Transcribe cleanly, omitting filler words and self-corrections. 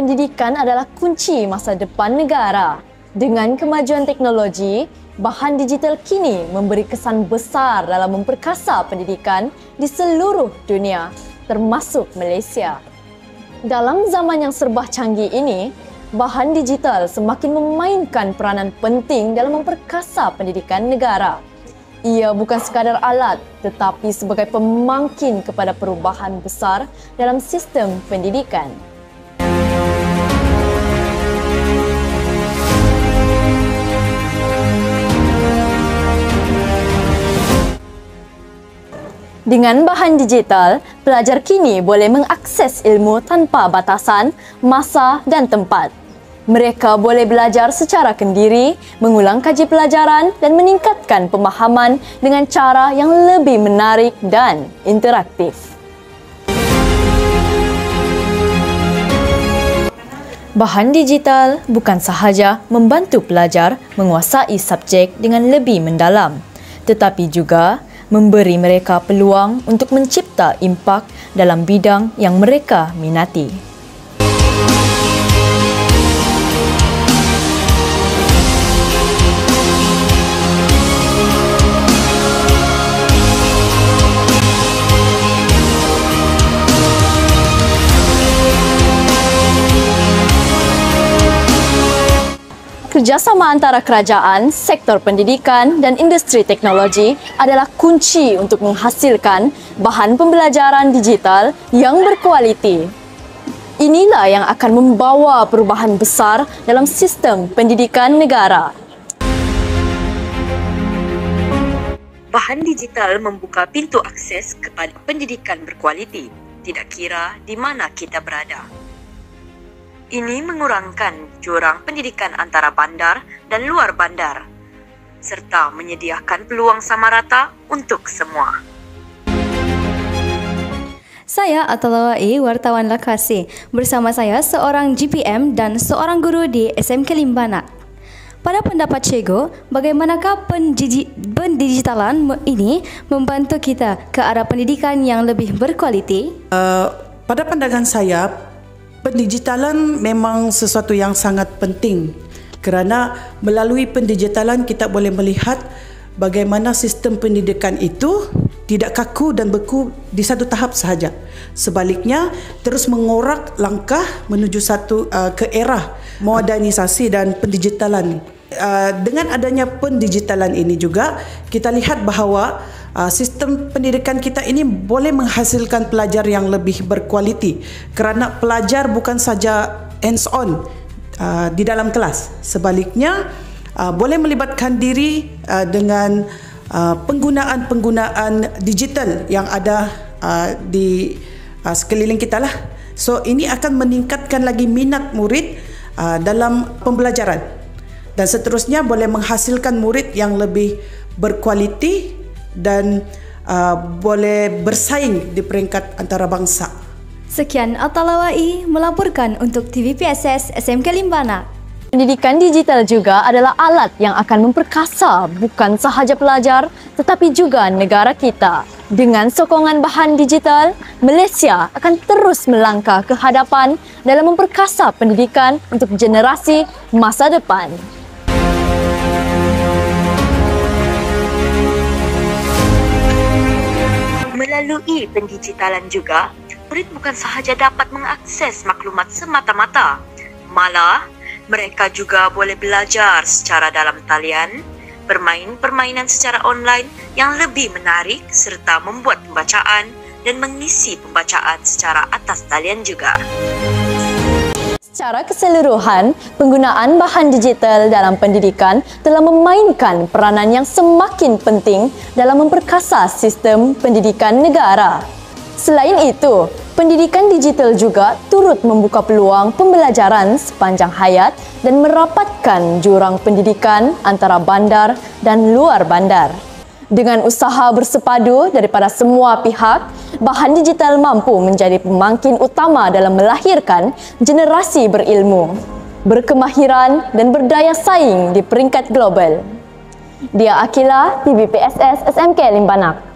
Pendidikan adalah kunci masa depan negara. Dengan kemajuan teknologi, bahan digital kini memberi kesan besar dalam memperkasa pendidikan di seluruh dunia, termasuk Malaysia. Dalam zaman yang serba canggih ini, bahan digital semakin memainkan peranan penting dalam memperkasa pendidikan negara. Ia bukan sekadar alat, tetapi sebagai pemangkin kepada perubahan besar dalam sistem pendidikan. Dengan bahan digital, pelajar kini boleh mengakses ilmu tanpa batasan, masa dan tempat. Mereka boleh belajar secara kendiri, mengulang kaji pelajaran dan meningkatkan pemahaman dengan cara yang lebih menarik dan interaktif. Bahan digital bukan sahaja membantu pelajar menguasai subjek dengan lebih mendalam, tetapi juga memberi mereka peluang untuk mencipta impak dalam bidang yang mereka minati. Kerjasama antara kerajaan, sektor pendidikan dan industri teknologi adalah kunci untuk menghasilkan bahan pembelajaran digital yang berkualiti. Inilah yang akan membawa perubahan besar dalam sistem pendidikan negara. Bahan digital membuka pintu akses kepada pendidikan berkualiti, tidak kira di mana kita berada. Ini mengurangkan jurang pendidikan antara bandar dan luar bandar, serta menyediakan peluang sama rata untuk semua. Saya Atalawa A, wartawan Lakasi. Bersama saya seorang GPM dan seorang guru di SMK Limbanak. Pada pendapat Cikgu, bagaimanakah pendigitalan ini membantu kita ke arah pendidikan yang lebih berkualiti? Pada pandangan saya, pendigitalan memang sesuatu yang sangat penting kerana melalui pendigitalan kita boleh melihat bagaimana sistem pendidikan itu tidak kaku dan beku di satu tahap sahaja. Sebaliknya, terus mengorak langkah menuju ke era modernisasi dan pendigitalan. Dengan adanya pendigitalan ini juga, kita lihat bahawa sistem pendidikan kita ini boleh menghasilkan pelajar yang lebih berkualiti kerana pelajar bukan saja hands on di dalam kelas, sebaliknya boleh melibatkan diri dengan penggunaan digital yang ada di sekeliling kita lah. So ini akan meningkatkan lagi minat murid dalam pembelajaran dan seterusnya boleh menghasilkan murid yang lebih berkualiti dan boleh bersaing di peringkat antarabangsa. Sekian Atalawa I melaporkan untuk TVPSS SMK Limbanak. Pendidikan digital juga adalah alat yang akan memperkasa bukan sahaja pelajar tetapi juga negara kita. Dengan sokongan bahan digital, Malaysia akan terus melangkah ke hadapan dalam memperkasa pendidikan untuk generasi masa depan. Melalui pendigitalan juga, murid bukan sahaja dapat mengakses maklumat semata-mata, malah mereka juga boleh belajar secara dalam talian, bermain permainan secara online yang lebih menarik serta membuat pembacaan dan mengisi pembacaan secara atas talian juga. Secara keseluruhan, penggunaan bahan digital dalam pendidikan telah memainkan peranan yang semakin penting dalam memperkasa sistem pendidikan negara. Selain itu, pendidikan digital juga turut membuka peluang pembelajaran sepanjang hayat dan merapatkan jurang pendidikan antara bandar dan luar bandar. Dengan usaha bersepadu daripada semua pihak, bahan digital mampu menjadi pemangkin utama dalam melahirkan generasi berilmu, berkemahiran dan berdaya saing di peringkat global. Dia Akila, TVPSS SMK Limbanak.